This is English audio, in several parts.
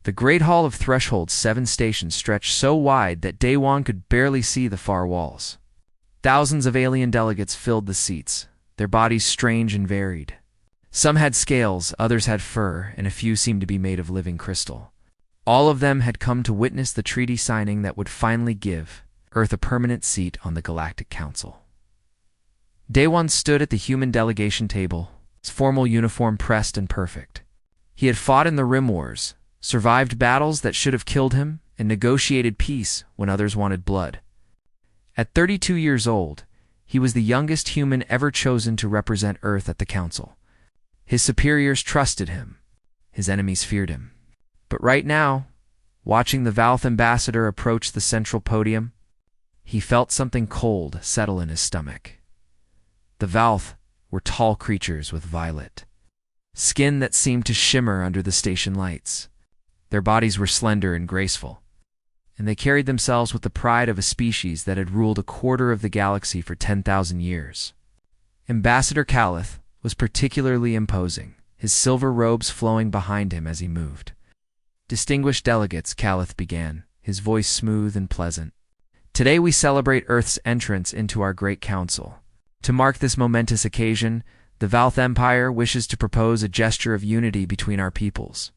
The great hall of Threshold's 7 stations stretched so wide that Daewon could barely see the far walls. Thousands of alien delegates filled the seats, their bodies strange and varied. Some had scales, others had fur, and a few seemed to be made of living crystal. All of them had come to witness the treaty signing that would finally give Earth a permanent seat on the Galactic Council. Daewon stood at the human delegation table, his formal uniform pressed and perfect. He had fought in the Rim Wars, survived battles that should have killed him, and negotiated peace when others wanted blood. At 32 years old, he was the youngest human ever chosen to represent Earth at the Council. His superiors trusted him. His enemies feared him. But right now, watching the Valth ambassador approach the central podium, he felt something cold settle in his stomach. The Valth were tall creatures with violet skin that seemed to shimmer under the station lights. Their bodies were slender and graceful, and they carried themselves with the pride of a species that had ruled a quarter of the galaxy for 10,000 years. Ambassador Calith was particularly imposing, his silver robes flowing behind him as he moved. "Distinguished delegates," Calith began, his voice smooth and pleasant. "Today we celebrate Earth's entrance into our great council. To mark this momentous occasion, the Valth Empire wishes to propose a gesture of unity between our peoples."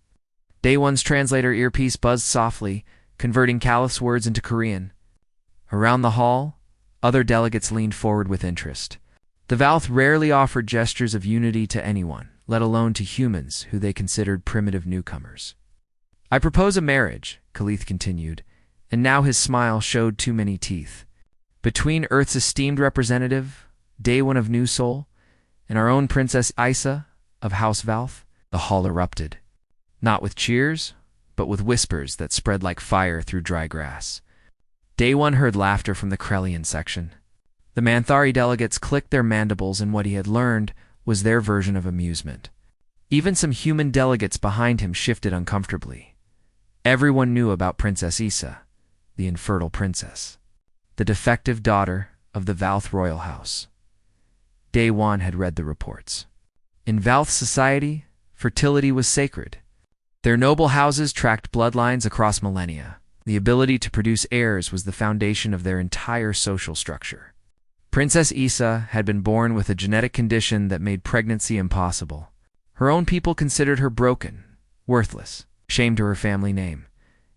Daewon's translator earpiece buzzed softly, converting Calith's words into Korean. Around the hall, other delegates leaned forward with interest. The Valth rarely offered gestures of unity to anyone, let alone to humans who they considered primitive newcomers. "I propose a marriage," Calith continued, and now his smile showed too many teeth. "Between Earth's esteemed representative, Daewon of New Sol, and our own Princess Isa of House Valth." The hall erupted, not with cheers, but with whispers that spread like fire through dry grass. Daewon heard laughter from the Krellian section. The Manthari delegates clicked their mandibles in what he had learned was their version of amusement. Even some human delegates behind him shifted uncomfortably. Everyone knew about Princess Isa, the infertile princess, the defective daughter of the Valth royal house. Daewon had read the reports. In Valth society, fertility was sacred. Their noble houses tracked bloodlines across millennia. The ability to produce heirs was the foundation of their entire social structure. Princess Isa had been born with a genetic condition that made pregnancy impossible. Her own people considered her broken, worthless, shamed to her family name,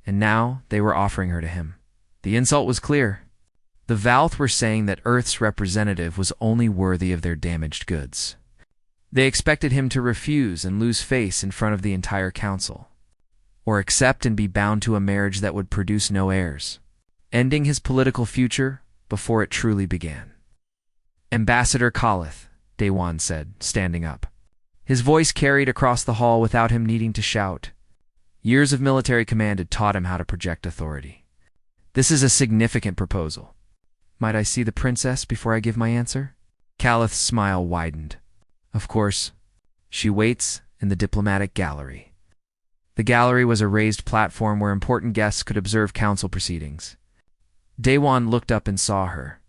and now they were offering her to him. The insult was clear. The Valth were saying that Earth's representative was only worthy of their damaged goods. They expected him to refuse and lose face in front of the entire council, or accept and be bound to a marriage that would produce no heirs, ending his political future before it truly began. "Ambassador Calith," Daewon said, standing up. His voice carried across the hall without him needing to shout. Years of military command had taught him how to project authority. "This is a significant proposal. Might I see the princess before I give my answer?" Calith's smile widened. "Of course. She waits in the diplomatic gallery." The gallery was a raised platform where important guests could observe council proceedings. Daewon looked up and saw her.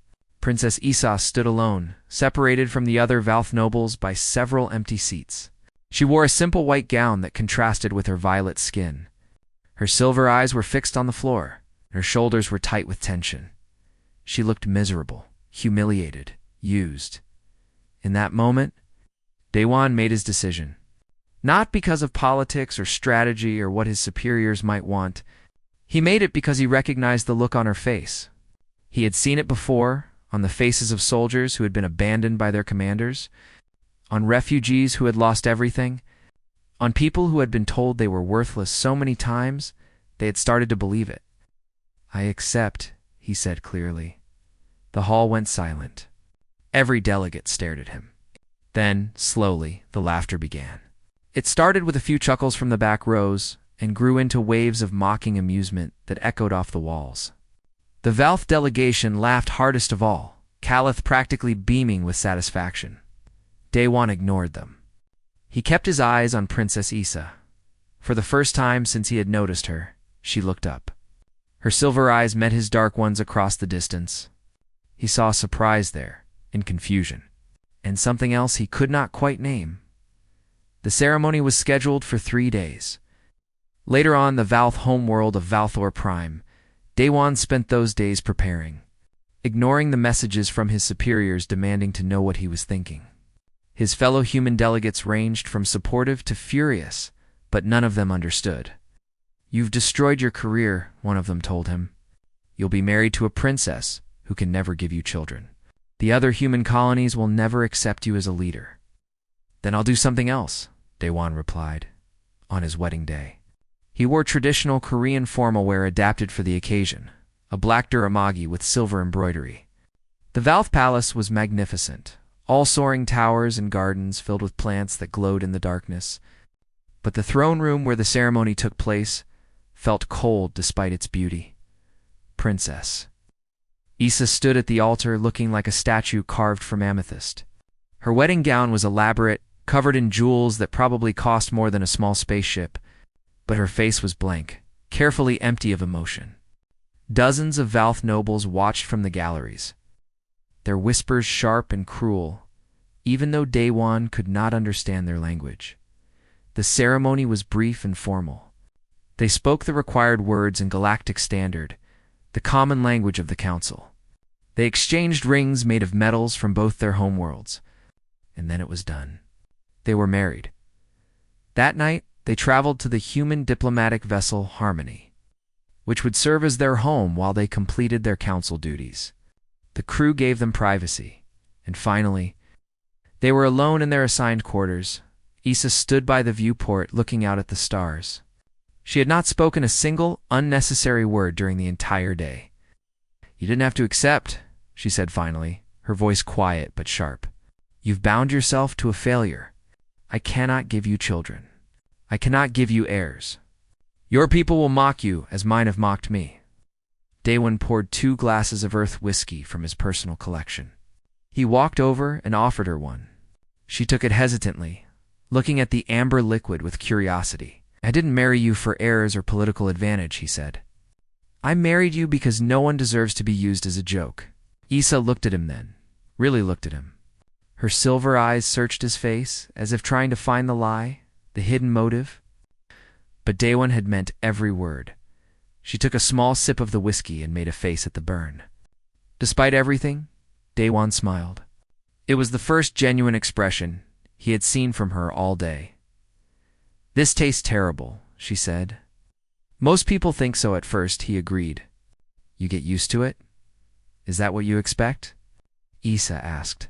Princess Isa stood alone, separated from the other Valth nobles by several empty seats. She wore a simple white gown that contrasted with her violet skin. Her silver eyes were fixed on the floor, and her shoulders were tight with tension. She looked miserable, humiliated, used. In that moment, Daewon made his decision. Not because of politics or strategy or what his superiors might want. He made it because he recognized the look on her face. He had seen it before, on the faces of soldiers who had been abandoned by their commanders, on refugees who had lost everything, on people who had been told they were worthless so many times they had started to believe it. "I accept," he said clearly. The hall went silent. Every delegate stared at him. Then, slowly, the laughter began. It started with a few chuckles from the back rows and grew into waves of mocking amusement that echoed off the walls. The Valth delegation laughed hardest of all, Calith practically beaming with satisfaction. Daewon ignored them. He kept his eyes on Princess Isa. For the first time since he had noticed her, she looked up. Her silver eyes met his dark ones across the distance. He saw surprise there, and confusion, and something else he could not quite name. The ceremony was scheduled for 3 days. Later on, the Valth homeworld of Valthor Prime, Daewon spent those days preparing, ignoring the messages from his superiors demanding to know what he was thinking. His fellow human delegates ranged from supportive to furious, but none of them understood. "You've destroyed your career," one of them told him. "You'll be married to a princess who can never give you children. The other human colonies will never accept you as a leader." "Then I'll do something else," Daewon replied, on his wedding day. He wore traditional Korean formal wear adapted for the occasion, a black duramagi with silver embroidery. The Valth Palace was magnificent, all soaring towers and gardens filled with plants that glowed in the darkness. But the throne room where the ceremony took place felt cold despite its beauty. Princess Issa stood at the altar looking like a statue carved from amethyst. Her wedding gown was elaborate, covered in jewels that probably cost more than a small spaceship, but her face was blank, carefully empty of emotion. Dozens of Valth nobles watched from the galleries, their whispers sharp and cruel, even though Daewon could not understand their language. The ceremony was brief and formal. They spoke the required words in Galactic Standard, the common language of the Council. They exchanged rings made of metals from both their homeworlds, and then it was done. They were married. That night, they traveled to the human diplomatic vessel Harmony, which would serve as their home while they completed their council duties. The crew gave them privacy, and finally, they were alone in their assigned quarters. Issa stood by the viewport looking out at the stars. She had not spoken a single unnecessary word during the entire day. "You didn't have to accept," she said finally, her voice quiet but sharp. "You've bound yourself to a failure. I cannot give you children. I cannot give you heirs. Your people will mock you as mine have mocked me." Daewon poured 2 glasses of earth whiskey from his personal collection. He walked over and offered her one. She took it hesitantly, looking at the amber liquid with curiosity. "I didn't marry you for heirs or political advantage," he said. "I married you because no one deserves to be used as a joke." Issa looked at him then, really looked at him. Her silver eyes searched his face, as if trying to find the lie, the hidden motive. But Daewon had meant every word. She took a small sip of the whiskey and made a face at the burn. Despite everything, Daewon smiled. It was the first genuine expression he had seen from her all day. "This tastes terrible," she said. "Most people think so at first," he agreed. "You get used to it? Is that what you expect?" Issa asked.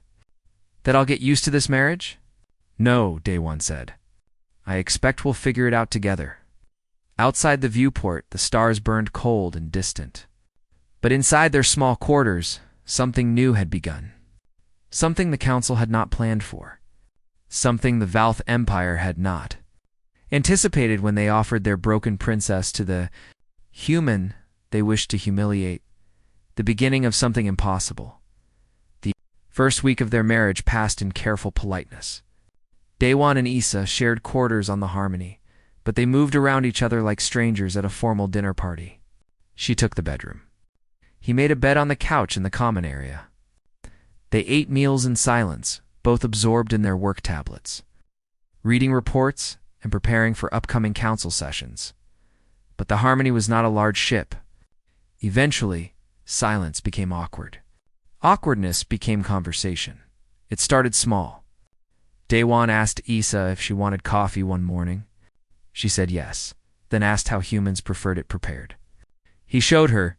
"That I'll get used to this marriage?" "No," Daewon said. "I expect we'll figure it out together." Outside the viewport, the stars burned cold and distant. But inside their small quarters, something new had begun. Something the Council had not planned for. Something the Valth Empire had not anticipated when they offered their broken princess to the human they wished to humiliate. The beginning of something impossible. The first week of their marriage passed in careful politeness. Daewon and Issa shared quarters on the Harmony, but they moved around each other like strangers at a formal dinner party. She took the bedroom. He made a bed on the couch in the common area. They ate meals in silence, both absorbed in their work tablets, reading reports and preparing for upcoming council sessions. But the Harmony was not a large ship. Eventually, silence became awkward. Awkwardness became conversation. It started small. Daewon asked Issa if she wanted coffee one morning. She said yes, then asked how humans preferred it prepared. He showed her.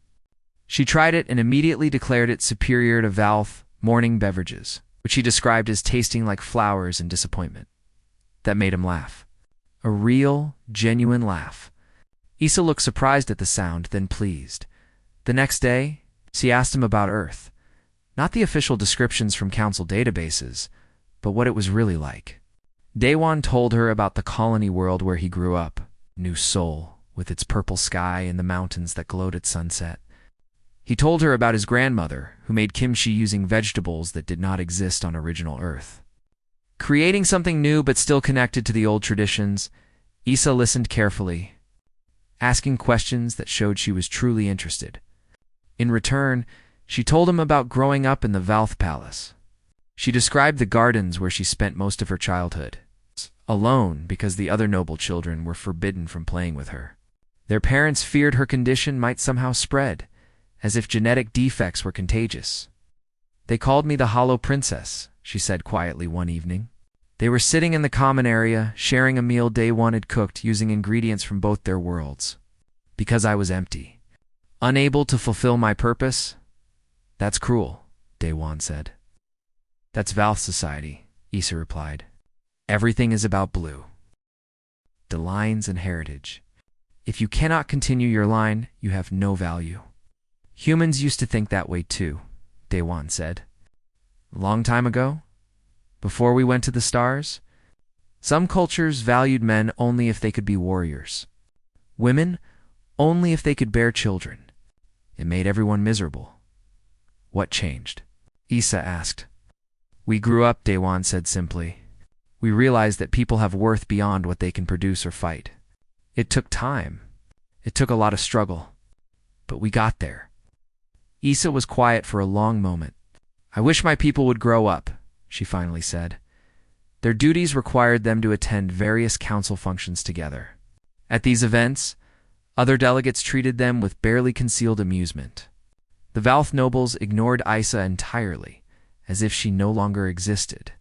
She tried it and immediately declared it superior to Valth morning beverages, which he described as tasting like flowers and disappointment. That made him laugh. A real, genuine laugh. Issa looked surprised at the sound, then pleased. The next day, she asked him about Earth. Not the official descriptions from council databases, but what it was really like. Daewon told her about the colony world where he grew up, New Seoul, with its purple sky and the mountains that glowed at sunset. He told her about his grandmother, who made kimchi using vegetables that did not exist on original Earth. Creating something new but still connected to the old traditions, Issa listened carefully, asking questions that showed she was truly interested. In return, she told him about growing up in the Valth Palace. She described the gardens where she spent most of her childhood. alone because the other noble children were forbidden from playing with her. Their parents feared her condition might somehow spread, as if genetic defects were contagious. "They called me the Hollow Princess," she said quietly one evening. They were sitting in the common area, sharing a meal Day One had cooked using ingredients from both their worlds. "Because I was empty. Unable to fulfill my purpose?" "That's cruel," Day One said. "That's Valve society," Issa replied. "Everything is about blue. The lines and heritage. If you cannot continue your line, you have no value." "Humans used to think that way too," Day One said. "Long time ago? Before we went to the stars? Some cultures valued men only if they could be warriors. Women only if they could bear children. It made everyone miserable." "What changed?" Issa asked. "We grew up," Day One said simply. "We realized that people have worth beyond what they can produce or fight. It took time. It took a lot of struggle. But we got there." Issa was quiet for a long moment. "I wish my people would grow up," she finally said. Their duties required them to attend various council functions together. At these events, other delegates treated them with barely concealed amusement. The Valth nobles ignored Issa entirely, as if she no longer existed.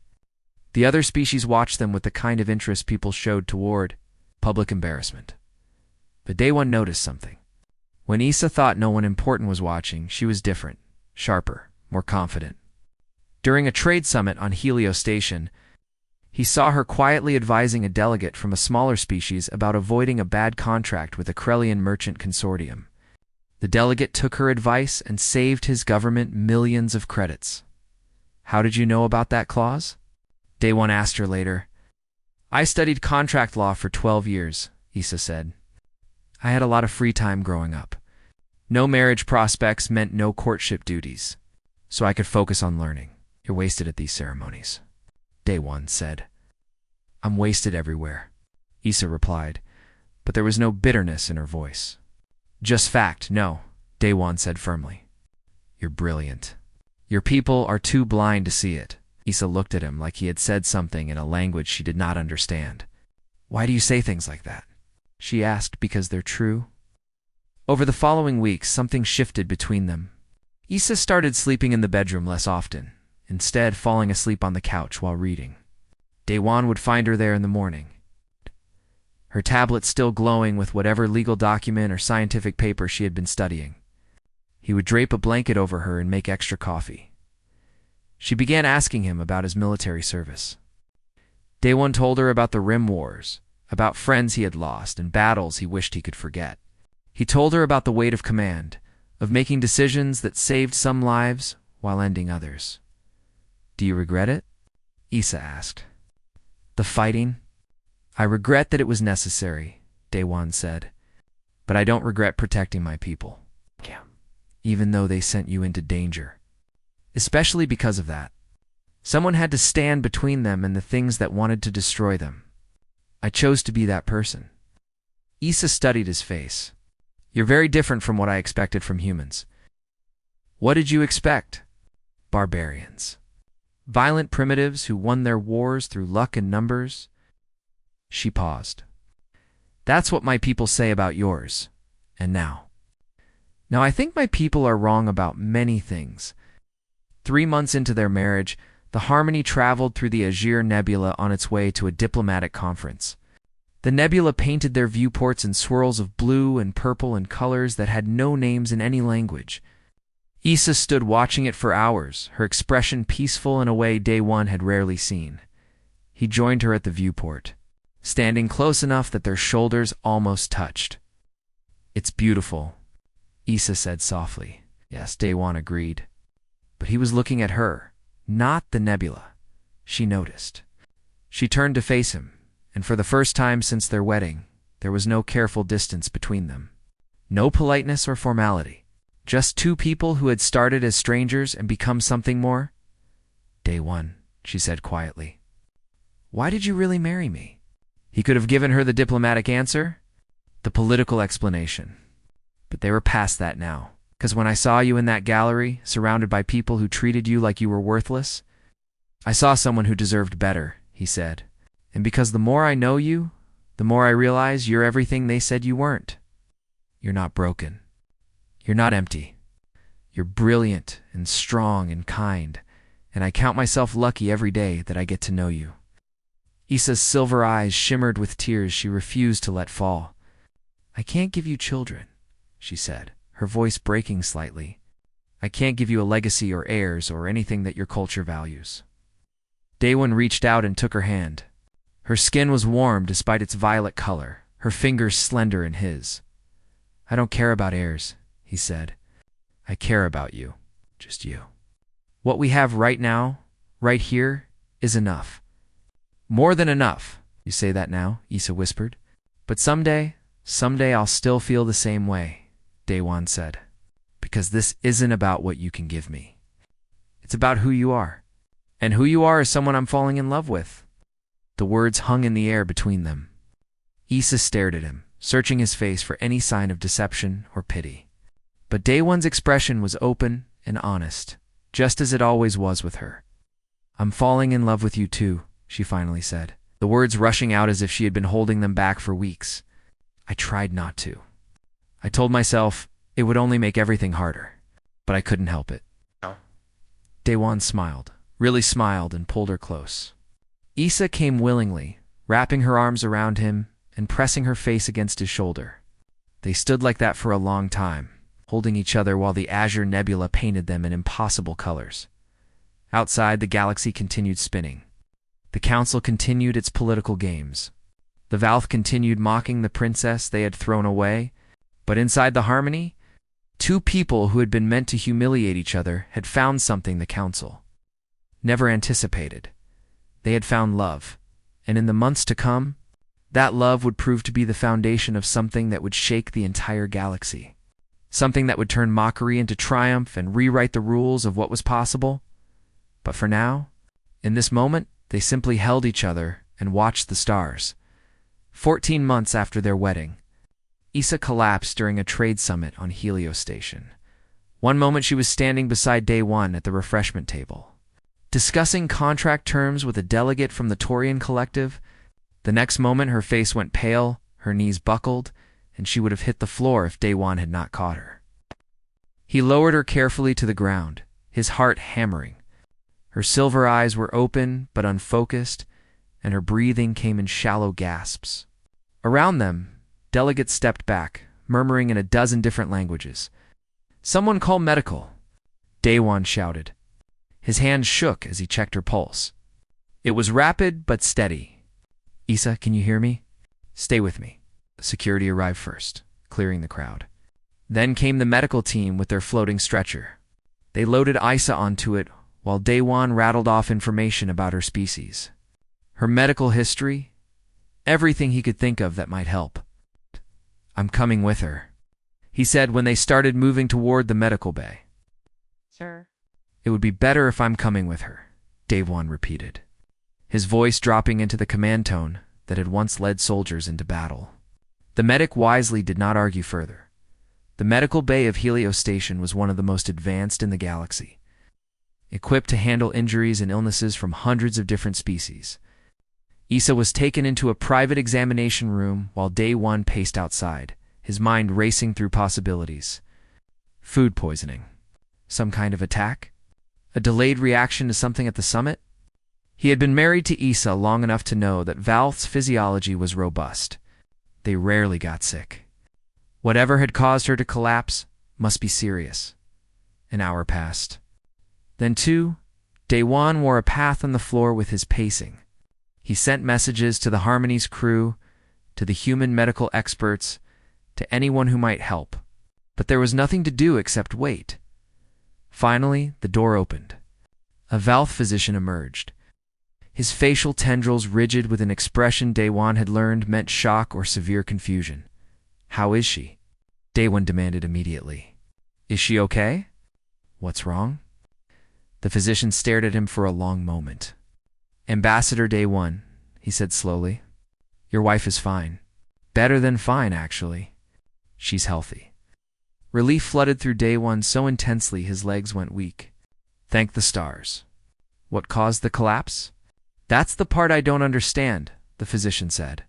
The other species watched them with the kind of interest people showed toward public embarrassment. But Day One noticed something. When Issa thought no one important was watching, she was different, sharper, more confident. During a trade summit on Helio Station, he saw her quietly advising a delegate from a smaller species about avoiding a bad contract with a Krellian merchant consortium. The delegate took her advice and saved his government millions of credits. "How did you know about that clause?" Day One asked her later. "I studied contract law for 12 years, Issa said. "I had a lot of free time growing up. No marriage prospects meant no courtship duties, so I could focus on learning." "You're wasted at these ceremonies," Day One said. "I'm wasted everywhere," Issa replied, but there was no bitterness in her voice. "Just fact, no," Day One said firmly. "You're brilliant. Your people are too blind to see it." Issa looked at him like he had said something in a language she did not understand. "Why do you say things like that?" she asked. "Because they're true." Over the following weeks, something shifted between them. Issa started sleeping in the bedroom less often, instead falling asleep on the couch while reading. Day One would find her there in the morning, her tablet still glowing with whatever legal document or scientific paper she had been studying. He would drape a blanket over her and make extra coffee. She began asking him about his military service. Day One told her about the Rim Wars, about friends he had lost and battles he wished he could forget. He told her about the weight of command, of making decisions that saved some lives while ending others. "Do you regret it?" Issa asked. "The fighting? I regret that it was necessary," Day One said. "But I don't regret protecting my people, even though they sent you into danger. Especially because of that. Someone had to stand between them and the things that wanted to destroy them. I chose to be that person." Issa studied his face. "You're very different from what I expected from humans." "What did you expect?" "Barbarians. Violent primitives who won their wars through luck and numbers." She paused. "That's what my people say about yours. And now. Now I think my people are wrong about many things." 3 months into their marriage, the Harmony traveled through the Azure Nebula on its way to a diplomatic conference. The nebula painted their viewports in swirls of blue and purple and colors that had no names in any language. Issa stood watching it for hours, her expression peaceful in a way Day One had rarely seen. He joined her at the viewport, standing close enough that their shoulders almost touched. "It's beautiful," Issa said softly. "Yes," Day One agreed. But he was looking at her, not the nebula. She noticed. She turned to face him, and for the first time since their wedding, there was no careful distance between them. No politeness or formality. Just two people who had started as strangers and become something more. "Day One," she said quietly. "Why did you really marry me?" He could have given her the diplomatic answer, the political explanation. But they were past that now. "'Cause when I saw you in that gallery, surrounded by people who treated you like you were worthless, I saw someone who deserved better," he said, And because the more I know you, the more I realize you're everything they said you weren't. You're not broken. You're not empty. You're brilliant and strong and kind, and I count myself lucky every day that I get to know you." Issa's silver eyes shimmered with tears she refused to let fall. "I can't give you children," she said, her voice breaking slightly. "I can't give you a legacy or heirs or anything that your culture values." Daewon reached out and took her hand. Her skin was warm despite its violet color, her fingers slender in his. "I don't care about heirs," he said. "I care about you, just you. What we have right now, right here, is enough." "More than enough. You say that now," Issa whispered. "But someday I'll still feel the same way," Daewon said. "Because this isn't about what you can give me. It's about who you are. And who you are is someone I'm falling in love with." The words hung in the air between them. Issa stared at him, searching his face for any sign of deception or pity. But Daewon's expression was open and honest, just as it always was with her. "I'm falling in love with you too," she finally said, the words rushing out as if she had been holding them back for weeks. "I tried not to. I told myself it would only make everything harder, but I couldn't help it." Daewon smiled, really smiled, and pulled her close. Issa came willingly, wrapping her arms around him and pressing her face against his shoulder. They stood like that for a long time, holding each other while the azure nebula painted them in impossible colors. Outside, the galaxy continued spinning. The council continued its political games. The Valth continued mocking the princess they had thrown away, but inside the harmony, two people who had been meant to humiliate each other had found something the council never anticipated. They had found love, and in the months to come, that love would prove to be the foundation of something that would shake the entire galaxy. Something that would turn mockery into triumph and rewrite the rules of what was possible. But for now, in this moment, they simply held each other and watched the stars. 14 months after their wedding, Issa collapsed during a trade summit on Helios Station. One moment she was standing beside Daewon at the refreshment table, discussing contract terms with a delegate from the Taurian collective. The next moment her face went pale, her knees buckled, and she would have hit the floor if Daewon had not caught her. He lowered her carefully to the ground, his heart hammering. Her silver eyes were open but unfocused, and her breathing came in shallow gasps. Around them, delegates stepped back, murmuring in a dozen different languages. "Someone call medical," Daewon shouted. His hand shook as he checked her pulse. It was rapid but steady. "Issa, can you hear me? Stay with me." Security arrived first, clearing the crowd. Then came the medical team with their floating stretcher. They loaded Issa onto it while Daewon rattled off information about her species, her medical history, everything he could think of that might help. "I'm coming with her," he said when they started moving toward the medical bay. "Sir?" "It would be better if I'm coming with her," Daewon repeated, his voice dropping into the command tone that had once led soldiers into battle. The medic wisely did not argue further. The medical bay of Helios Station was one of the most advanced in the galaxy, equipped to handle injuries and illnesses from hundreds of different species. Issa was taken into a private examination room while Daewon paced outside, his mind racing through possibilities. Food poisoning. Some kind of attack? A delayed reaction to something at the summit? He had been married to Issa long enough to know that Valth's physiology was robust. They rarely got sick. Whatever had caused her to collapse must be serious. An hour passed. Then too, Daewon wore a path on the floor with his pacing. He sent messages to the Harmony's crew, to the human medical experts, to anyone who might help. But there was nothing to do except wait. Finally, the door opened. A Valth physician emerged. His facial tendrils rigid with an expression Daewon had learned meant shock or severe confusion. "How is she?" Daewon demanded immediately. "Is she okay? What's wrong?" The physician stared at him for a long moment. "Ambassador Daewon," he said slowly, "your wife is fine. Better than fine, actually. She's healthy." Relief flooded through Daewon so intensely his legs went weak. Thank the stars. What caused the collapse? "That's the part I don't understand," the physician said.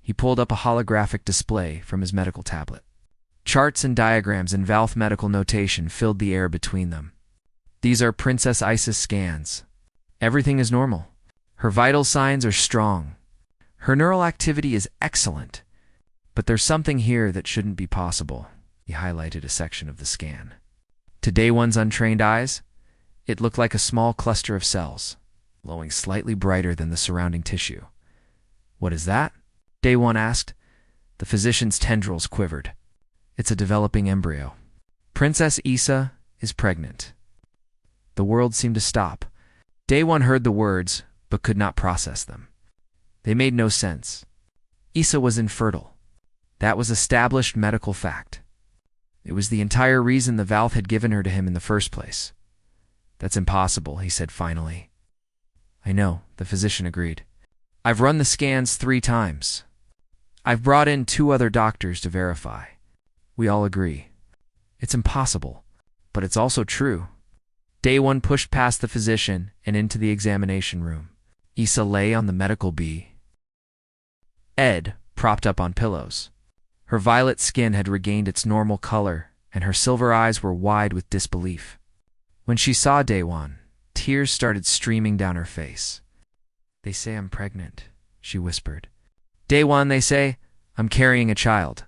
He pulled up a holographic display from his medical tablet. Charts and diagrams in Valth medical notation filled the air between them. These are Princess Isis scans. Everything is normal. Her vital signs are strong. Her neural activity is excellent. But there's something here that shouldn't be possible. He highlighted a section of the scan. To Day One's untrained eyes, it looked like a small cluster of cells, glowing slightly brighter than the surrounding tissue. What is that? Day One asked. The physician's tendrils quivered. It's a developing embryo. Princess Issa is pregnant. The world seemed to stop. Day One heard the words, but could not process them. They made no sense. Issa was infertile. That was established medical fact. It was the entire reason the Valth had given her to him in the first place. That's impossible, he said finally. I know, the physician agreed. I've run the scans 3 times. I've brought in 2 other doctors to verify. We all agree. It's impossible, but it's also true. Day One pushed past the physician and into the examination room. Issa lay on the medical bed, propped up on pillows. Her violet skin had regained its normal color, and her silver eyes were wide with disbelief. When she saw Day One, tears started streaming down her face. They say I'm pregnant, she whispered. Day One, they say, I'm carrying a child.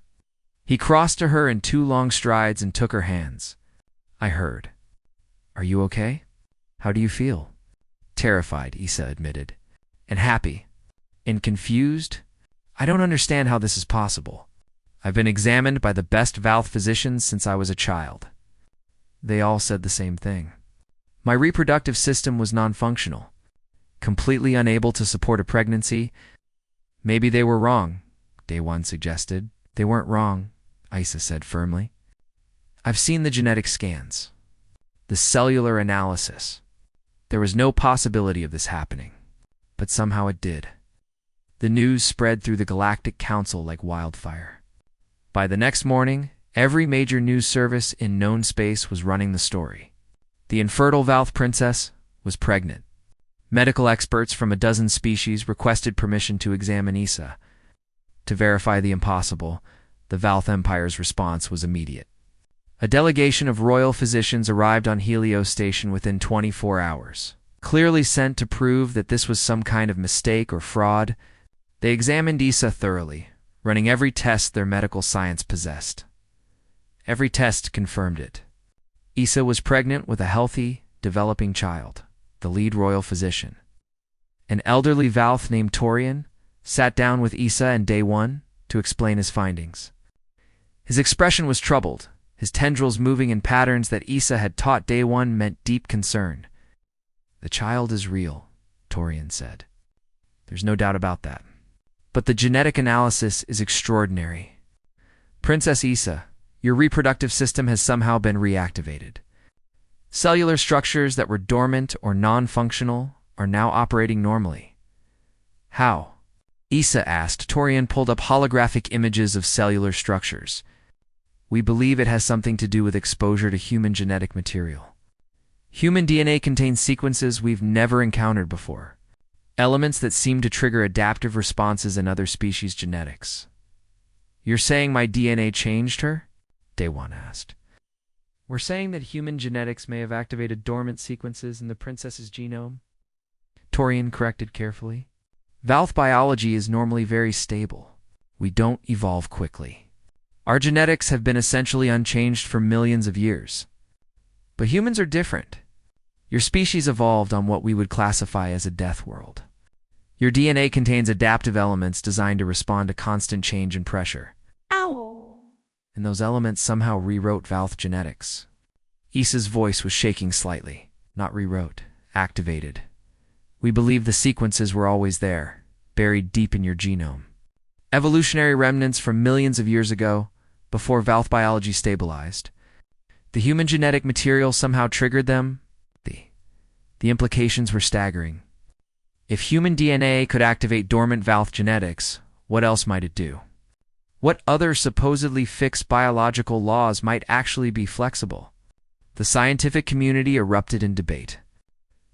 He crossed to her in 2 long strides and took her hands. I heard. Are you okay? How do you feel? Terrified, Issa admitted. And happy. And confused? I don't understand how this is possible. I've been examined by the best Valth physicians since I was a child. They all said the same thing. My reproductive system was non-functional, completely unable to support a pregnancy. Maybe they were wrong, Day One suggested. They weren't wrong, Issa said firmly. I've seen the genetic scans, the cellular analysis. There was no possibility of this happening, but somehow it did. The news spread through the Galactic Council like wildfire. By the next morning, every major news service in known space was running the story. The infertile Valth princess was pregnant. Medical experts from a dozen species requested permission to examine Issa. To verify the impossible, the Valth Empire's response was immediate. A delegation of royal physicians arrived on Helios Station within 24 hours, clearly sent to prove that this was some kind of mistake or fraud. They examined Issa thoroughly, running every test their medical science possessed. Every test confirmed it. Issa was pregnant with a healthy, developing child. The lead royal physician, an elderly Valth named Torian, sat down with Issa and Day One to explain his findings. His expression was troubled, his tendrils moving in patterns that Issa had taught Day One meant deep concern. The child is real, Torian said. There's no doubt about that. But the genetic analysis is extraordinary. Princess Issa, your reproductive system has somehow been reactivated. Cellular structures that were dormant or non-functional are now operating normally. How? Issa asked. Torian pulled up holographic images of cellular structures. We believe it has something to do with exposure to human genetic material. Human DNA contains sequences we've never encountered before. Elements that seem to trigger adaptive responses in other species' genetics. You're saying my DNA changed her? Day One asked. We're saying that human genetics may have activated dormant sequences in the princess's genome, Torian corrected carefully. Valth biology is normally very stable. We don't evolve quickly. Our genetics have been essentially unchanged for millions of years. But humans are different. Your species evolved on what we would classify as a death world. Your DNA contains adaptive elements designed to respond to constant change and pressure. Ow! And those elements somehow rewrote Valth genetics. Issa's voice was shaking slightly. Not rewrote, activated. We believe the sequences were always there, buried deep in your genome. Evolutionary remnants from millions of years ago, before Valth biology stabilized. The human genetic material somehow triggered them. The implications were staggering. If human DNA could activate dormant Valth genetics, what else might it do? What other supposedly fixed biological laws might actually be flexible? The scientific community erupted in debate.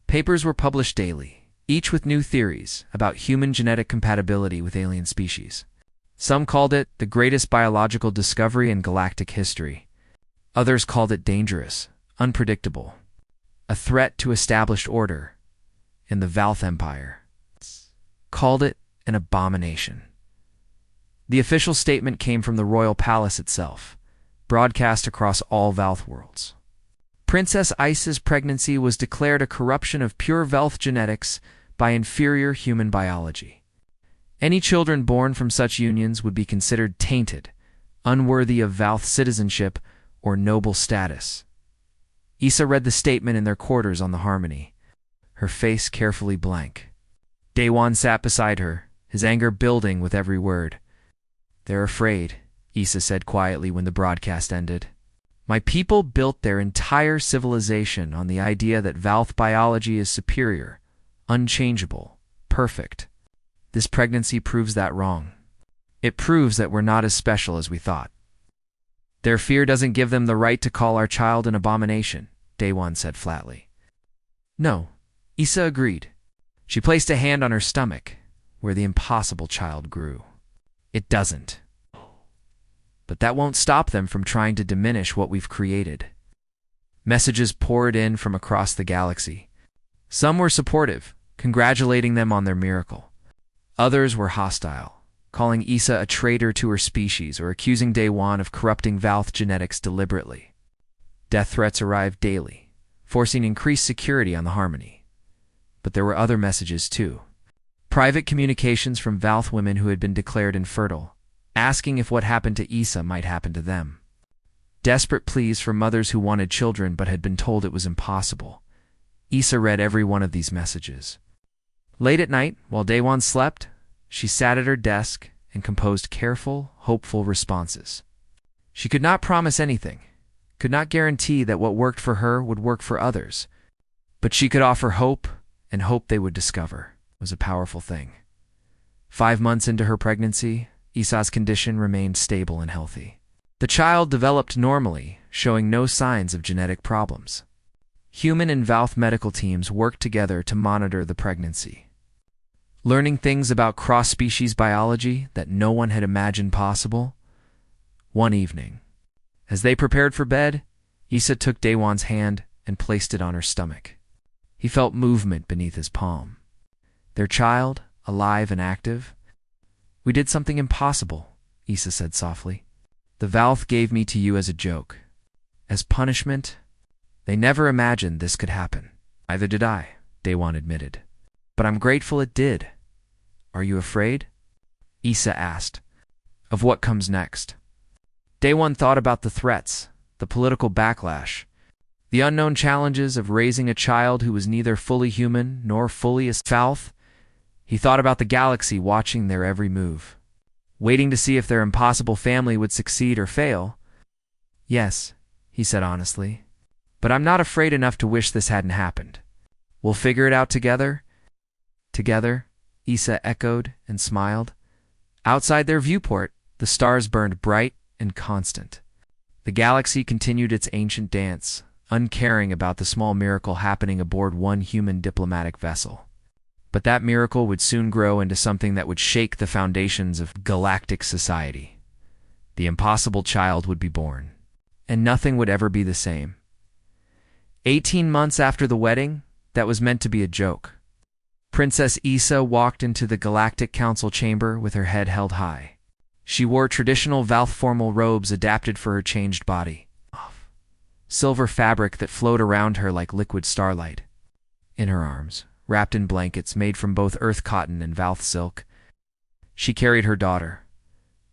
Papers were published daily, each with new theories about human genetic compatibility with alien species. Some called it the greatest biological discovery in galactic history. Others called it dangerous, unpredictable, a threat to established order in the Valth Empire. Called it an abomination. The official statement came from the royal palace itself, broadcast across all Valth worlds. Princess Isa's pregnancy was declared a corruption of pure Valth genetics by inferior human biology. Any children born from such unions would be considered tainted, unworthy of Valth citizenship or noble status. Isa read the statement in their quarters on the Harmony, her face carefully blank. Daewon sat beside her, his anger building with every word. "They're afraid," Isa said quietly when the broadcast ended. "My people built their entire civilization on the idea that Valth biology is superior, unchangeable, perfect. This pregnancy proves that wrong. It proves that we're not as special as we thought. Their fear doesn't give them the right to call our child an abomination," Daewon said flatly. "No," Isa agreed. She placed a hand on her stomach, where the impossible child grew. "It doesn't. But that won't stop them from trying to diminish what we've created." Messages poured in from across the galaxy. Some were supportive, congratulating them on their miracle. Others were hostile, calling Isa a traitor to her species or accusing Daewon of corrupting Valth genetics deliberately. Death threats arrived daily, forcing increased security on the Harmony. But there were other messages too. Private communications from Valth women who had been declared infertile, asking if what happened to Isa might happen to them. Desperate pleas from mothers who wanted children but had been told it was impossible. Isa read every one of these messages. Late at night, while Daewon slept, she sat at her desk and composed careful, hopeful responses. She could not promise anything, could not guarantee that what worked for her would work for others, but she could offer hope, and hope they would discover was a powerful thing. 5 months into her pregnancy, Isa's condition remained stable and healthy. The child developed normally, showing no signs of genetic problems. Human and Valth medical teams worked together to monitor the pregnancy, learning things about cross-species biology that no one had imagined possible. One evening, as they prepared for bed, Isa took Daewon's hand and placed it on her stomach. He felt movement beneath his palm. Their child, alive and active. "We did something impossible," Isa said softly. "The Valth gave me to you as a joke. As punishment. They never imagined this could happen." "Neither did I," Daewon admitted. "But I'm grateful it did." "Are you afraid?" Isa asked. "Of what comes next?" Daewon thought about the threats, the political backlash, the unknown challenges of raising a child who was neither fully human nor fully as Valth. He thought about the galaxy watching their every move, waiting to see if their impossible family would succeed or fail. "Yes," he said honestly, "but I'm not afraid enough to wish this hadn't happened. We'll figure it out together." "Together," Isa echoed and smiled. Outside their viewport, the stars burned bright and constant. The galaxy continued its ancient dance, uncaring about the small miracle happening aboard one human diplomatic vessel. But that miracle would soon grow into something that would shake the foundations of galactic society. The impossible child would be born, and nothing would ever be the same. 18 months after the wedding, that was meant to be a joke. Princess Isa walked into the Galactic Council chamber with her head held high. She wore traditional Valth formal robes adapted for her changed body. Silver fabric that flowed around her like liquid starlight. In her arms, wrapped in blankets made from both earth cotton and Valth silk, she carried her daughter.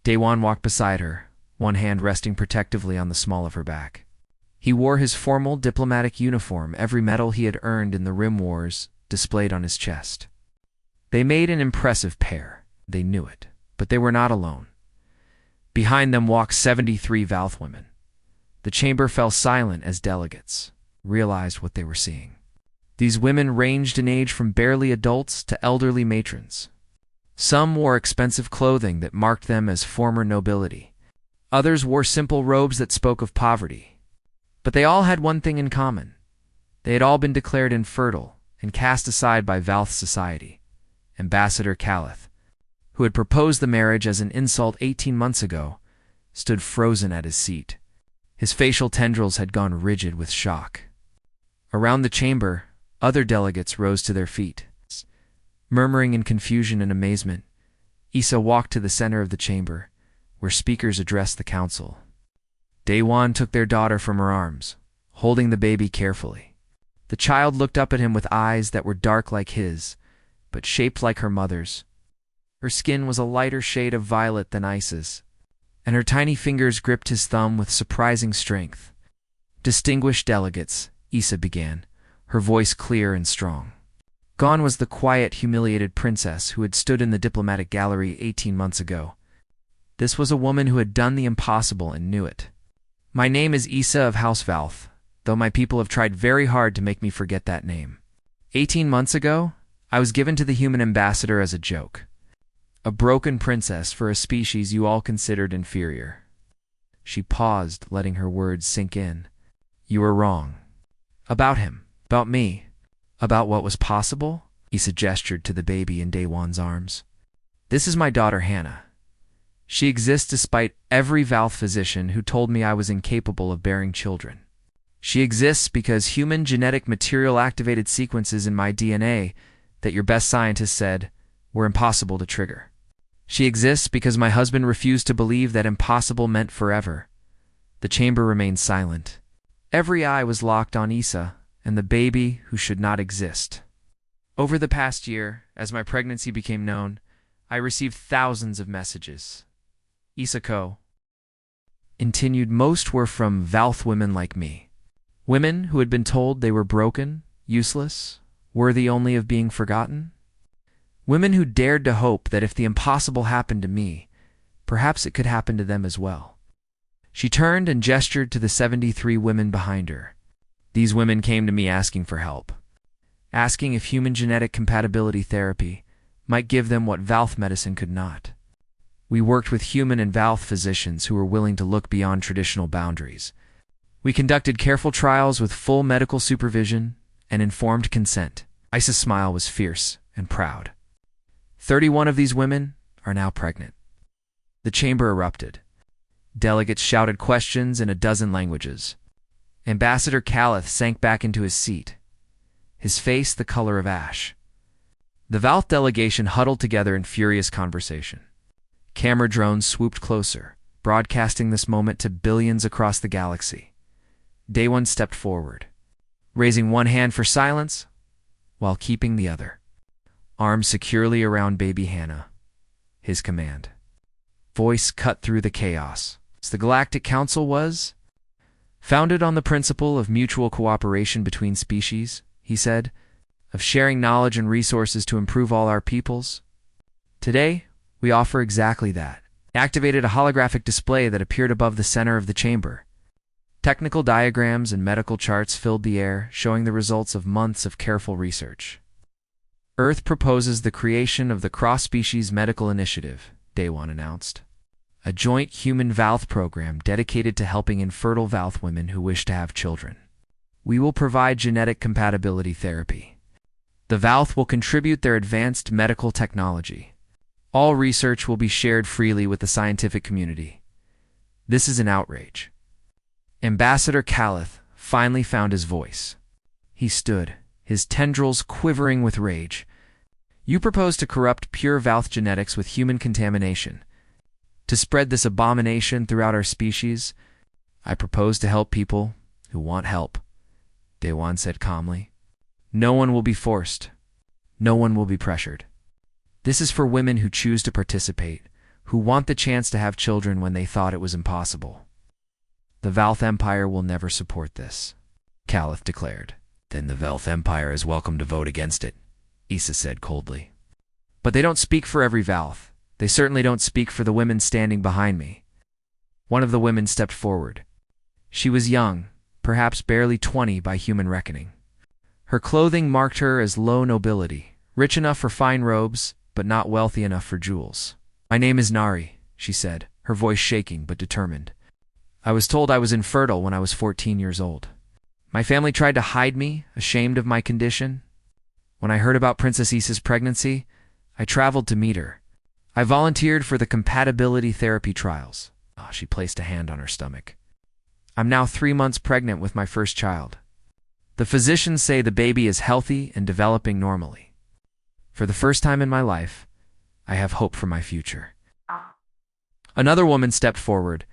Daewon walked beside her, one hand resting protectively on the small of her back. He wore his formal diplomatic uniform, every medal he had earned in the Rim Wars displayed on his chest. They made an impressive pair. They knew it, but they were not alone. Behind them walked 73 Valth women. The chamber fell silent as delegates realized what they were seeing. These women ranged in age from barely adults to elderly matrons. Some wore expensive clothing that marked them as former nobility. Others wore simple robes that spoke of poverty. But they all had one thing in common. They had all been declared infertile and cast aside by Valth society. Ambassador Calith, who had proposed the marriage as an insult 18 months ago, stood frozen at his seat. His facial tendrils had gone rigid with shock. Around the chamber, other delegates rose to their feet. Murmuring in confusion and amazement, Issa walked to the center of the chamber, where speakers addressed the council. Daewon took their daughter from her arms, holding the baby carefully. The child looked up at him with eyes that were dark like his, but shaped like her mother's. Her skin was a lighter shade of violet than Issa's, and her tiny fingers gripped his thumb with surprising strength. Distinguished delegates, Issa began, her voice clear and strong. Gone was the quiet, humiliated princess who had stood in the diplomatic gallery 18 months ago. This was a woman who had done the impossible and knew it. My name is Issa of House Valth, though my people have tried very hard to make me forget that name. 18 months ago, I was given to the human ambassador as a joke. A broken princess for a species you all considered inferior. She paused, letting her words sink in. You were wrong. About him. About me. About what was possible? Issa gestured to the baby in Daewon's arms. This is my daughter Hannah. She exists despite every Valth physician who told me I was incapable of bearing children. She exists because human genetic material activated sequences in my DNA that your best scientists said were impossible to trigger. She exists because my husband refused to believe that impossible meant forever. The chamber remained silent. Every eye was locked on Issa and the baby who should not exist. Over the past year, as my pregnancy became known, I received thousands of messages. Isako continued, most were from Valth women like me. Women who had been told they were broken, useless, worthy only of being forgotten. Women who dared to hope that if the impossible happened to me, perhaps it could happen to them as well. She turned and gestured to the 73 women behind her. These women came to me asking for help, asking if human genetic compatibility therapy might give them what Valth medicine could not. We worked with human and Valth physicians who were willing to look beyond traditional boundaries. We conducted careful trials with full medical supervision and informed consent. Issa's smile was fierce and proud. 31 of these women are now pregnant. The chamber erupted. Delegates shouted questions in a dozen languages. Ambassador Calith sank back into his seat, his face the color of ash. The Valth delegation huddled together in furious conversation. Camera drones swooped closer, broadcasting this moment to billions across the galaxy. Daewon stepped forward, raising one hand for silence while keeping the other. Arms securely around baby Hannah. His command. Voice cut through the chaos. The Galactic Council was founded on the principle of mutual cooperation between species, he said, of sharing knowledge and resources to improve all our peoples. Today, we offer exactly that. Activated a holographic display that appeared above the center of the chamber. Technical diagrams and medical charts filled the air, showing the results of months of careful research. Earth proposes the creation of the Cross-Species Medical Initiative, Daewon announced. A joint human Valth program dedicated to helping infertile Valth women who wish to have children. We will provide genetic compatibility therapy. The Valth will contribute their advanced medical technology. All research will be shared freely with the scientific community. This is an outrage. Ambassador Calith finally found his voice. He stood, his tendrils quivering with rage. You propose to corrupt pure Valth genetics with human contamination. To spread this abomination throughout our species, I propose to help people who want help, Daewon said calmly. No one will be forced. No one will be pressured. This is for women who choose to participate, who want the chance to have children when they thought it was impossible. The Valth Empire will never support this, Calith declared. Then the Valth Empire is welcome to vote against it, Issa said coldly. But they don't speak for every Valth. They certainly don't speak for the women standing behind me. One of the women stepped forward. She was young, perhaps barely 20 by human reckoning. Her clothing marked her as low nobility, rich enough for fine robes, but not wealthy enough for jewels. My name is Nari, she said, her voice shaking but determined. I was told I was infertile when I was 14 years old. My family tried to hide me, ashamed of my condition. When I heard about Princess Issa's pregnancy, I traveled to meet her. I volunteered for the compatibility therapy trials. She placed a hand on her stomach. I'm now 3 months pregnant with my first child. The physicians say the baby is healthy and developing normally. For the first time in my life, I have hope for my future. Another woman stepped forward,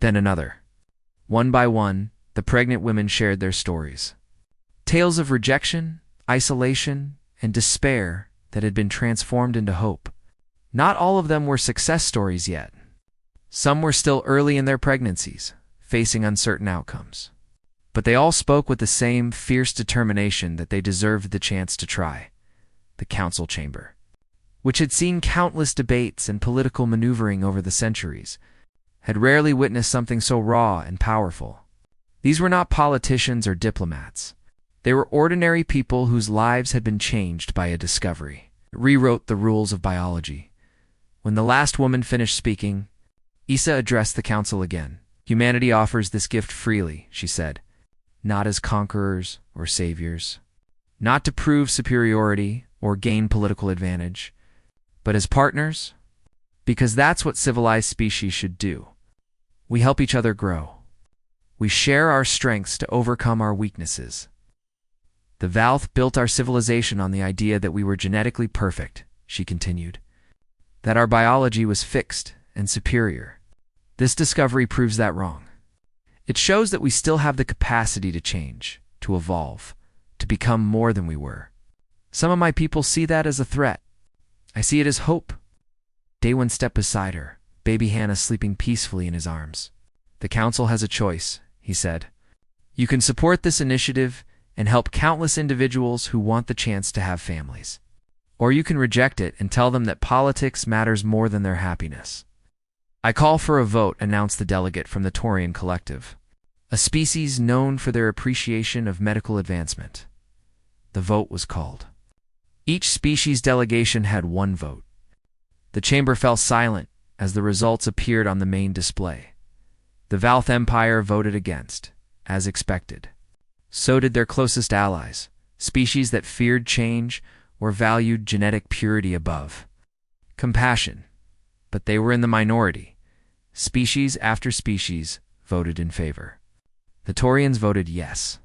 then another. One by one, the pregnant women shared their stories. Tales of rejection, isolation, and despair that had been transformed into hope. Not all of them were success stories yet. Some were still early in their pregnancies, facing uncertain outcomes. But they all spoke with the same fierce determination that they deserved the chance to try. The council chamber, which had seen countless debates and political maneuvering over the centuries, had rarely witnessed something so raw and powerful. These were not politicians or diplomats. They were ordinary people whose lives had been changed by a discovery. It rewrote the rules of biology. When the last woman finished speaking, Issa addressed the council again. Humanity offers this gift freely, she said, not as conquerors or saviors, not to prove superiority or gain political advantage, but as partners, because that's what civilized species should do. We help each other grow. We share our strengths to overcome our weaknesses. The Valth built our civilization on the idea that we were genetically perfect, she continued, that our biology was fixed and superior. This discovery proves that wrong. It shows that we still have the capacity to change, to evolve, to become more than we were. Some of my people see that as a threat. I see it as hope. Daewon stepped beside her, baby Hannah sleeping peacefully in his arms. The council has a choice, he said. You can support this initiative and help countless individuals who want the chance to have families. Or you can reject it and tell them that politics matters more than their happiness. I call for a vote, announced the delegate from the Taurian Collective, a species known for their appreciation of medical advancement. The vote was called. Each species delegation had 1 vote. The chamber fell silent as the results appeared on the main display. The Valth Empire voted against, as expected. So did their closest allies, species that feared change or valued genetic purity above compassion. But they were in the minority. Species after species voted in favor. The Taurians voted yes.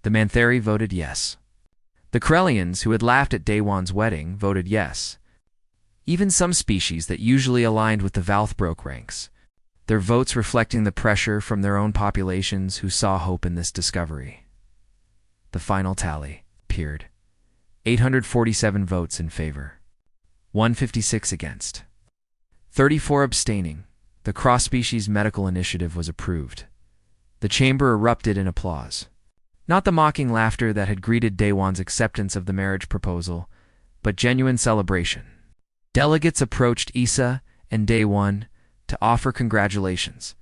The Mantheri voted yes. The Krellians, who had laughed at Daewon's wedding, voted yes. Even some species that usually aligned with the Valth broke ranks, their votes reflecting the pressure from their own populations who saw hope in this discovery. The final tally appeared. 847 votes in favor. 156 against. 34 abstaining. The cross-species medical initiative was approved. The chamber erupted in applause. Not the mocking laughter that had greeted Daewon's acceptance of the marriage proposal, but genuine celebration. Delegates approached Issa and Daewon to offer congratulations,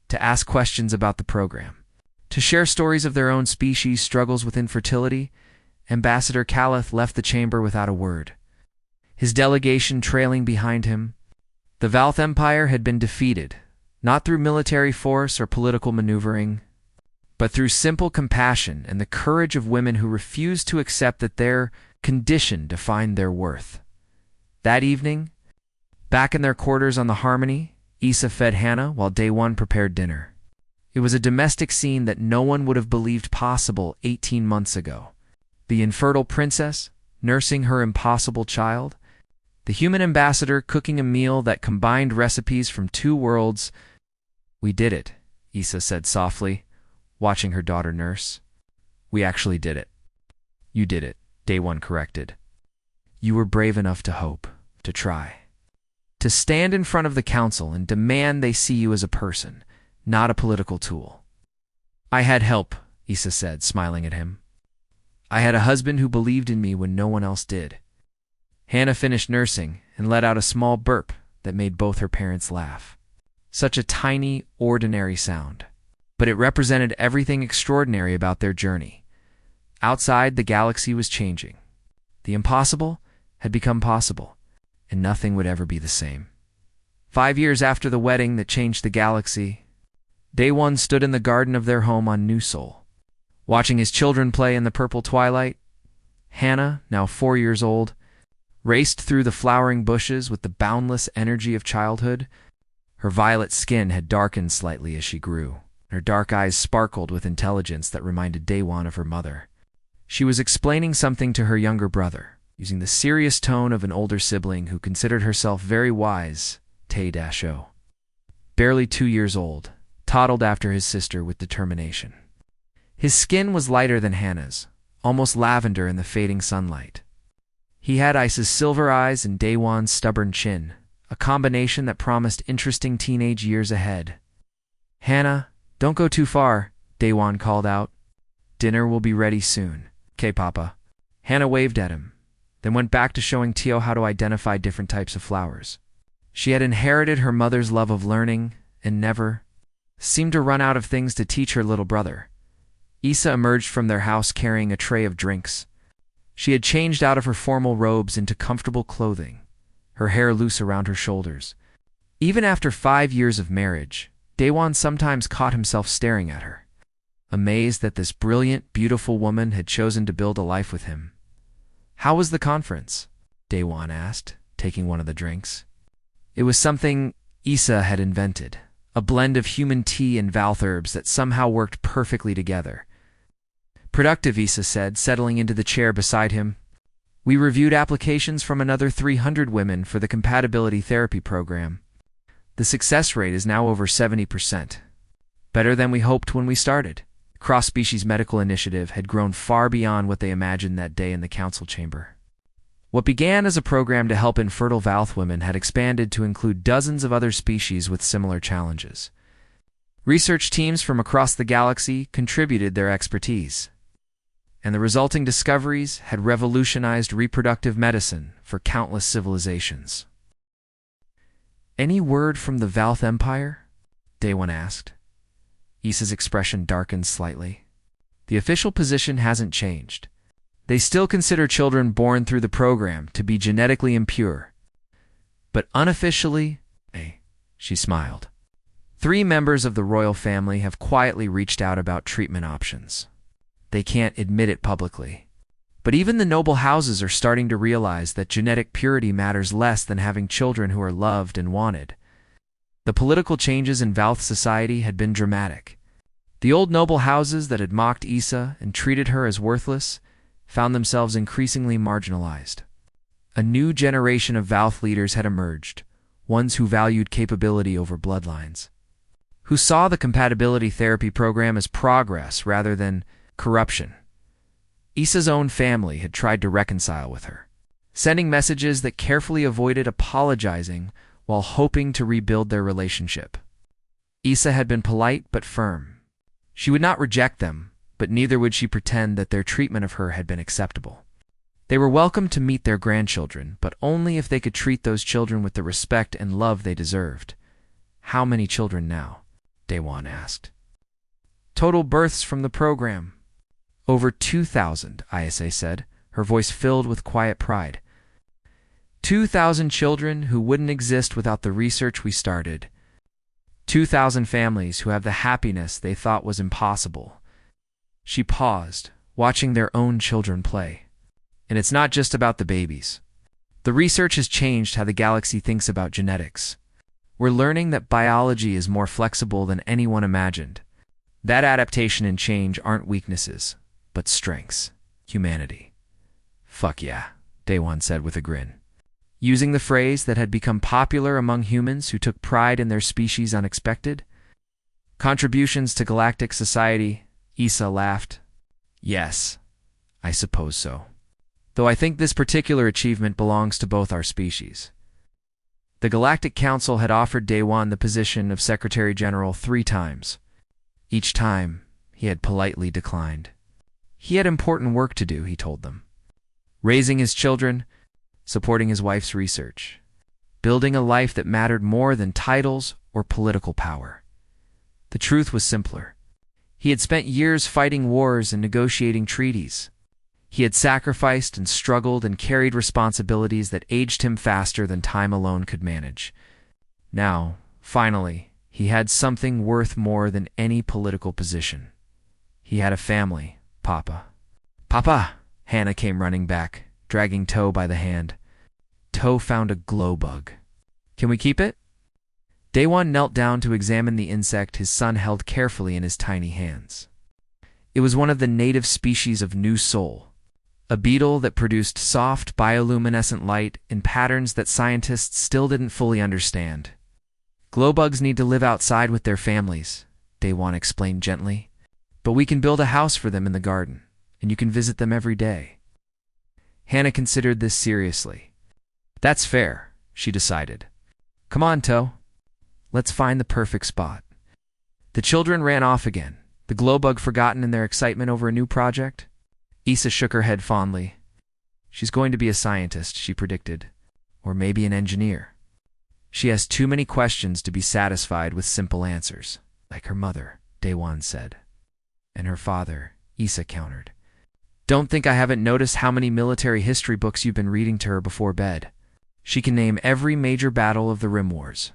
to ask questions about the program, to share stories of their own species' struggles with infertility. Ambassador Calith left the chamber without a word, his delegation trailing behind him. The Valth Empire had been defeated, not through military force or political maneuvering, but through simple compassion and the courage of women who refused to accept that their condition defined their worth. That evening, back in their quarters on the Harmony, Issa fed Hannah while Daewon prepared dinner. It was a domestic scene that no one would have believed possible 18 months ago. The infertile princess, nursing her impossible child, the human ambassador cooking a meal that combined recipes from 2 worlds. We did it, Issa said softly, watching her daughter nurse. We actually did it. You did it, Daewon corrected. You were brave enough to hope, to try. To stand in front of the council and demand they see you as a person, not a political tool. I had help, Issa said, smiling at him. I had a husband who believed in me when no one else did. Hannah finished nursing and let out a small burp that made both her parents laugh. Such a tiny, ordinary sound. But it represented everything extraordinary about their journey. Outside, the galaxy was changing. The impossible had become possible, and nothing would ever be the same. 5 years after the wedding that changed the galaxy, Daewon stood in the garden of their home on New Sol, watching his children play in the purple twilight. Hannah, now 4 years old, raced through the flowering bushes with the boundless energy of childhood. Her violet skin had darkened slightly as she grew. Her dark eyes sparkled with intelligence that reminded Daewon of her mother. She was explaining something to her younger brother, using the serious tone of an older sibling who considered herself very wise. Tae-o, barely 2 years old, toddled after his sister with determination. His skin was lighter than Hannah's, almost lavender in the fading sunlight. He had Ice's silver eyes and Daewon's stubborn chin, a combination that promised interesting teenage years ahead. "Hannah, don't go too far," Daewon called out. "Dinner will be ready soon." "'Kay, Papa." Hannah waved at him, then went back to showing Teo how to identify different types of flowers. She had inherited her mother's love of learning and never seemed to run out of things to teach her little brother. Issa emerged from their house carrying a tray of drinks. She had changed out of her formal robes into comfortable clothing, her hair loose around her shoulders. Even after 5 years of marriage, Daewon sometimes caught himself staring at her, amazed that this brilliant, beautiful woman had chosen to build a life with him. "How was the conference?" Daewon asked, taking one of the drinks. It was something Issa had invented, a blend of human tea and Valth herbs that somehow worked perfectly together. "Productive," Issa said, settling into the chair beside him. "We reviewed applications from another 300 women for the compatibility therapy program. The success rate is now over 70%. Better than we hoped when we started." The cross-species medical initiative had grown far beyond what they imagined that day in the council chamber. What began as a program to help infertile Valth women had expanded to include dozens of other species with similar challenges. Research teams from across the galaxy contributed their expertise, and the resulting discoveries had revolutionized reproductive medicine for countless civilizations. "Any word from the Valth Empire?" Daewon asked. Issa's expression darkened slightly. "The official position hasn't changed. They still consider children born through the program to be genetically impure. But unofficially," she smiled, "3 members of the royal family have quietly reached out about treatment options. They can't admit it publicly. But even the noble houses are starting to realize that genetic purity matters less than having children who are loved and wanted." The political changes in Valth society had been dramatic. The old noble houses that had mocked Issa and treated her as worthless found themselves increasingly marginalized. A new generation of Valth leaders had emerged, ones who valued capability over bloodlines, who saw the compatibility therapy program as progress rather than corruption. Issa's own family had tried to reconcile with her, sending messages that carefully avoided apologizing while hoping to rebuild their relationship. Issa had been polite but firm. She would not reject them, but neither would she pretend that their treatment of her had been acceptable. They were welcome to meet their grandchildren, but only if they could treat those children with the respect and love they deserved. "How many children now?" Daewon asked. "Total births from the program." "Over 2,000, Isa said, her voice filled with quiet pride. 2,000 children who wouldn't exist without the research we started. 2,000 families who have the happiness they thought was impossible." She paused, watching their own children play. "And it's not just about the babies. The research has changed how the galaxy thinks about genetics. We're learning that biology is more flexible than anyone imagined. That adaptation and change aren't weaknesses, but strengths. Humanity." "Fuck yeah," Daewon said with a grin, using the phrase that had become popular among humans who took pride in their species unexpected. "Contributions to galactic society," Issa laughed. "Yes, I suppose so. Though I think this particular achievement belongs to both our species." The Galactic Council had offered Daewon the position of Secretary General 3 times. Each time, he had politely declined. He had important work to do, he told them. Raising his children, supporting his wife's research, building a life that mattered more than titles or political power. The truth was simpler. He had spent years fighting wars and negotiating treaties. He had sacrificed and struggled and carried responsibilities that aged him faster than time alone could manage. Now, finally, he had something worth more than any political position. He had a family, Papa. "Papa!" Hannah came running back, dragging Toe by the hand. Toe found a glow bug. Can we keep it? Daewon knelt down to examine the insect his son held carefully in his tiny hands. It was one of the native species of New Sol, a beetle that produced soft, bioluminescent light in patterns that scientists still didn't fully understand. Glowbugs need to live outside with their families, Daewon explained gently. But we can build a house for them in the garden, and you can visit them every day. Hannah considered this seriously. That's fair, she decided. Come on, Toe. Let's find the perfect spot. The children ran off again, the glowbug forgotten in their excitement over a new project. Issa shook her head fondly. She's going to be a scientist, she predicted. Or maybe an engineer. She has too many questions to be satisfied with simple answers, like her mother, Daewon said. And her father, Issa countered. Don't think I haven't noticed how many military history books you've been reading to her before bed. She can name every major battle of the Rim Wars.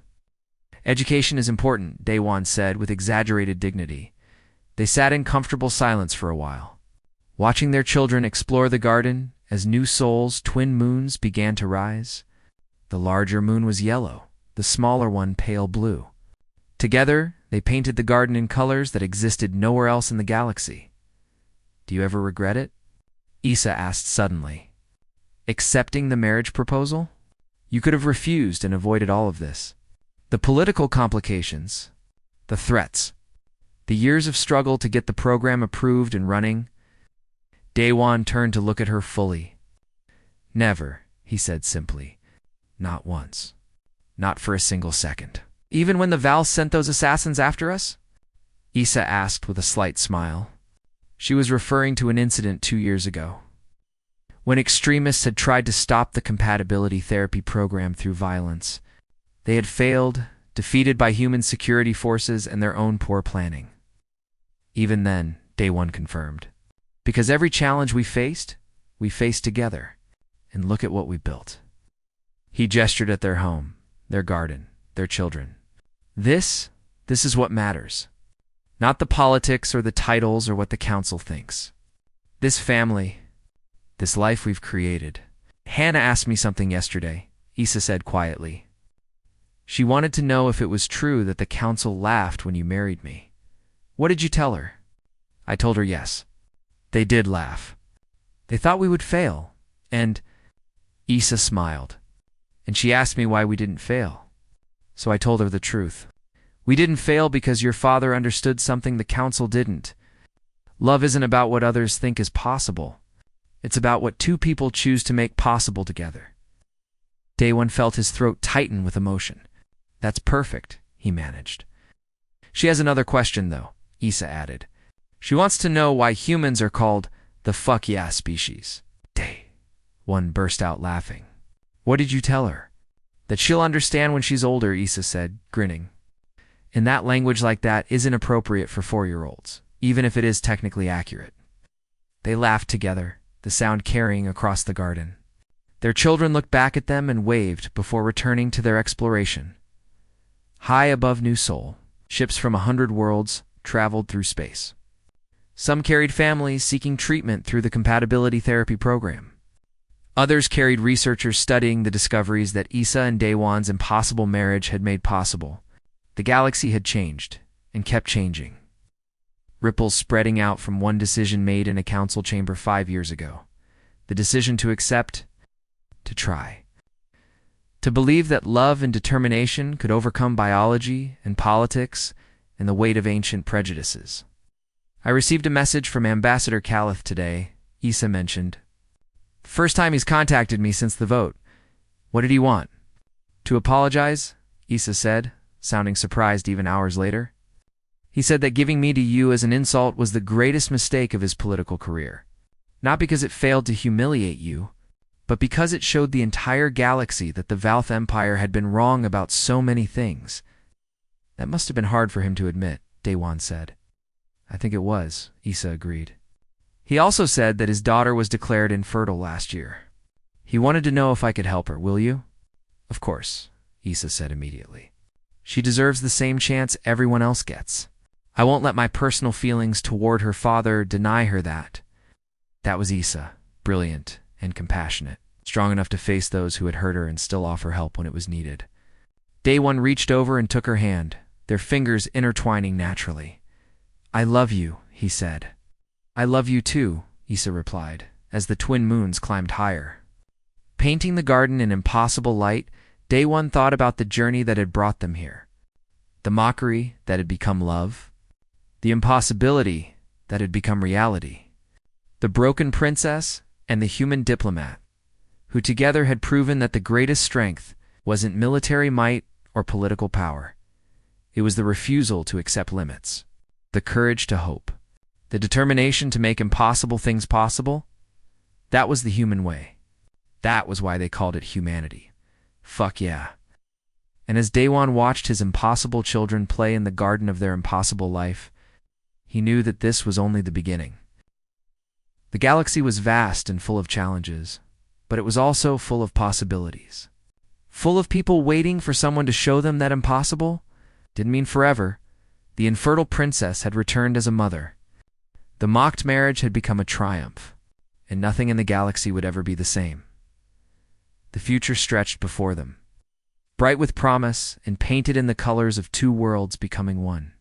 Education is important, Daewon said with exaggerated dignity. They sat in comfortable silence for a while, watching their children explore the garden as New Sol's twin moons began to rise. The larger moon was yellow, the smaller one pale blue. Together, they painted the garden in colors that existed nowhere else in the galaxy. Do you ever regret it? Issa asked suddenly. Accepting the marriage proposal? You could have refused and avoided all of this. The political complications, the threats, the years of struggle to get the program approved and running. Daewon turned to look at her fully. Never, he said simply. Not once. Not for a single second. Even when the Val sent those assassins after us? Issa asked with a slight smile. She was referring to an incident 2 years ago, when extremists had tried to stop the compatibility therapy program through violence. They had failed, defeated by human security forces and their own poor planning. Even then, Daewon confirmed. Because every challenge we faced together. And look at what we built. He gestured at their home, their garden, their children. This is what matters. Not the politics or the titles or what the council thinks. This family, this life we've created. Hannah asked me something yesterday, Issa said quietly. She wanted to know if it was true that the council laughed when you married me. What did you tell her? I told her yes. They did laugh. They thought we would fail, and Issa smiled. And she asked me why we didn't fail. So I told her the truth. We didn't fail because your father understood something the council didn't. Love isn't about what others think is possible. It's about what two people choose to make possible together. Daewon felt his throat tighten with emotion. That's perfect, he managed. She has another question, though, Issa added. She wants to know why humans are called the fuck yeah species. Daewon burst out laughing. What did you tell her? That she'll understand when she's older, Issa said, grinning. And that language like that isn't appropriate for 4-year-olds, even if it is technically accurate. They laughed together, the sound carrying across the garden. Their children looked back at them and waved before returning to their exploration. High above New Sol, ships from 100 worlds traveled through space. Some carried families seeking treatment through the compatibility therapy program. Others carried researchers studying the discoveries that Issa and Daewon's impossible marriage had made possible. The galaxy had changed, and kept changing. Ripples spreading out from one decision made in a council chamber 5 years ago. The decision to accept, to try. To believe that love and determination could overcome biology and politics and the weight of ancient prejudices. I received a message from Ambassador Calith today, Issa mentioned. First time he's contacted me since the vote. What did he want? To apologize, Issa said, sounding surprised even hours later. He said that giving me to you as an insult was the greatest mistake of his political career. Not because it failed to humiliate you, but because it showed the entire galaxy that the Valth Empire had been wrong about so many things. That must have been hard for him to admit, Daewon said. I think it was, Issa agreed. He also said that his daughter was declared infertile last year. He wanted to know if I could help her, will you? Of course, Issa said immediately. She deserves the same chance everyone else gets. I won't let my personal feelings toward her father deny her that. That was Issa, brilliant, and compassionate, strong enough to face those who had hurt her and still offer help when it was needed. Day One reached over and took her hand, their fingers intertwining naturally. "I love you," he said. "I love you too," Issa replied, as the twin moons climbed higher. Painting the garden in impossible light, Day One thought about the journey that had brought them here. The mockery that had become love. The impossibility that had become reality. The broken princess and the human diplomat, who together had proven that the greatest strength wasn't military might or political power. It was the refusal to accept limits, the courage to hope, the determination to make impossible things possible. That was the human way. That was why they called it humanity. Fuck yeah. And as Day One watched his impossible children play in the garden of their impossible life, he knew that this was only the beginning. The galaxy was vast and full of challenges, but it was also full of possibilities. Full of people waiting for someone to show them that impossible didn't mean forever. The infertile princess had returned as a mother. The mocked marriage had become a triumph, and nothing in the galaxy would ever be the same. The future stretched before them, bright with promise and painted in the colors of two worlds becoming one.